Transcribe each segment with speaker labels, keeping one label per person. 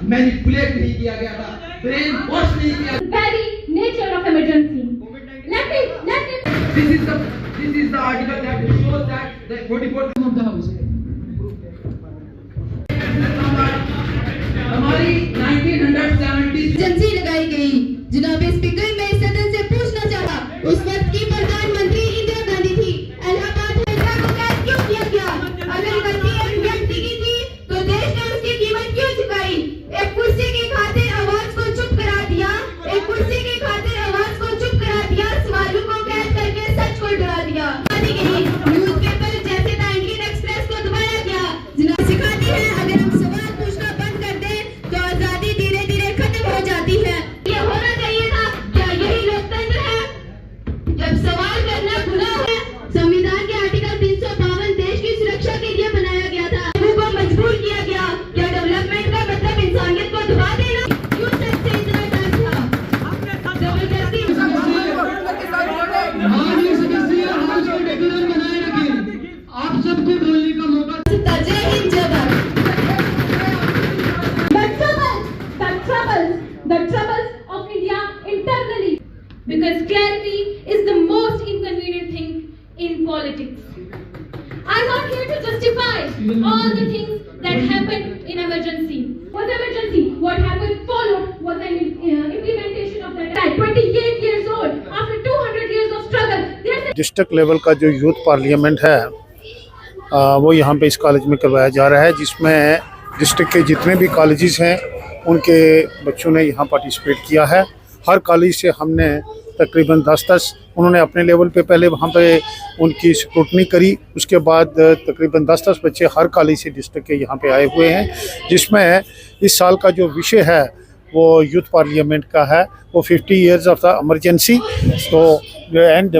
Speaker 1: Manipulate नहीं किया गया था, ब्रेन वॉश नहीं किया।
Speaker 2: Very nature of emergency. Let me.
Speaker 1: This is the article that shows that the 44th of the house. हमारी 1970
Speaker 3: एजेंसी लगाई गई। जनाब स्पीकर, मैं सदन से पूछना चाहा, उस वक्त की प्रधानमंत्री इंदिरा गांधी थी। इलाहाबाद हत्या को कैद क्यों किया गया? अगर गलती एक व्यक्ति की थी तो देश ने उसकी कीमत क्यों चुकाई? एक कुर्सी की खातिर आवाज को चुप करा दिया, एक कुर्सी की खातिर आवाज को चुप करा दिया, सवालों को कैद करके सच को डरा दिया। न्यूज़पेपर जैसे द इंडियन एक्सप्रेस को दबाया गया। जनाब सिखाती है, अगर हम सवाल पूछना बंद कर दें तो आजादी धीरे धीरे खत्म हो जाती है। ये होना चाहिए था। क्या यही लोकतंत्र है? जब सवाल करना गुनाह है। संविधान के आर्टिकल 352 देश की सुरक्षा के लिए बनाया गया था। लोगों को मजबूर किया गया। क्या डेवलपमेंट का मतलब इंसानियत को दबा देना? क्यों सच से इतना डर था? जबरदस्ती
Speaker 1: आप सबको बोलने का मौका।
Speaker 3: जय हिंद, जय Bharat.
Speaker 2: The troubles of India internally, because clarity is the most inconvenient thing in politics. I'm not here to justify all the things that happened in emergency. Was emergency? What happened followed was an implementation of that. 28 years old, after 200 years of struggle, there's a
Speaker 4: district level का जो youth parliament है वो यहाँ पे इस college में करवाया जा रहा है, जिसमें डिस्ट्रिक्ट के जितने भी कॉलेजेस हैं उनके बच्चों ने यहाँ पार्टिसिपेट किया है। हर कॉलेज से हमने तकरीबन 10 उन्होंने अपने लेवल पे पहले वहाँ पे उनकी स्क्रूटनी करी, उसके बाद तकरीबन 10 बच्चे हर कॉलेज से डिस्ट्रिक्ट के यहाँ पे आए हुए हैं, जिसमें इस साल का जो विषय है वो यूथ पार्लियामेंट का है। वो 50 इयर्स ऑफ द इमरजेंसी तो and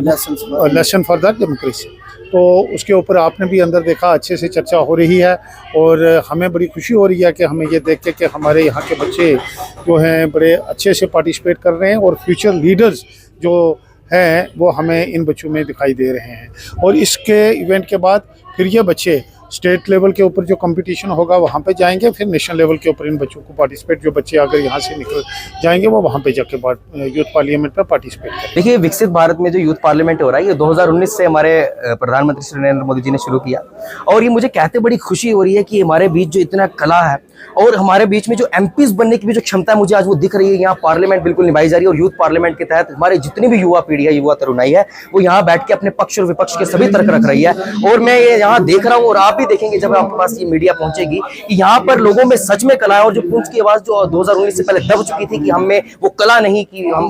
Speaker 4: lesson for the democracy. तो उसके ऊपर आपने भी अंदर देखा, अच्छे से चर्चा हो रही है और हमें बड़ी खुशी हो रही है कि हमें ये देख के कि हमारे यहाँ के बच्चे जो हैं बड़े अच्छे से पार्टिसिपेट कर रहे हैं और फ्यूचर लीडर्स जो हैं वो हमें इन बच्चों में दिखाई दे रहे हैं। और इसके इवेंट के बाद फिर ये बच्चे स्टेट लेवल के ऊपर जो कंपटीशन होगा वहाँ पे जाएंगे, फिर नेशनल लेवल के ऊपर इन बच्चों को पार्टिसिपेट, जो बच्चे अगर यहाँ से निकल जाएंगे वो वहाँ पे जाके यूथ पार्लियामेंट पर पार्टिसिपेट करेंगे।
Speaker 5: देखिए, विकसित भारत में जो यूथ पार्लियामेंट हो रहा है ये 2019 से हमारे प्रधानमंत्री श्री नरेंद्र मोदी जी ने शुरू किया और ये मुझे कहते बड़ी खुशी हो रही है कि हमारे बीच जो इतना कला है और हमारे बीच में जो एमपीज बनने की भी जो क्षमता है मुझे आज वो दिख रही है। यहाँ पार्लियामेंट बिल्कुल निभाई जा रही है और यूथ पार्लियामेंट के तहत हमारे जितनी भी युवा पीढ़ी है, युवा तरुणाई है, वो यहाँ बैठ के अपने पक्ष और विपक्ष के सभी तर्क रख रही है। और मैं ये यहाँ देख रहा हूँ और आप भी देखेंगे जब आपके पास ये मीडिया पहुंचेगी कि यहाँ पर लोगों में सच में कला है। और जो पूंछ की आवाज जो 2019 से पहले दब चुकी थी कि हम में वो कला नहीं कि हम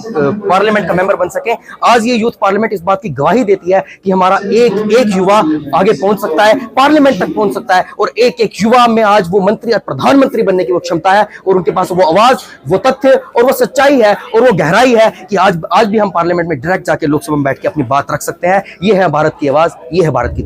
Speaker 5: पार्लियामेंट का मेंबर बन सके, आज ये यूथ पार्लियामेंट इस बात की गवाही देती है कि हमारा एक युवा आगे पहुंच सकता है, पार्लियामेंट तक पहुंच सकता है और एक युवा में आज वो मंत्री और प्रधानमंत्री बनने की वो क्षमता है और उनके पास वो आवाज, वो तथ्य और वो सच्चाई है और वो गहराई है कि आज भी हम पार्लियामेंट में डायरेक्ट जाके लोकसभा में बैठ के अपनी बात रख सकते हैं। ये है भारत की आवाज, ये है भारत की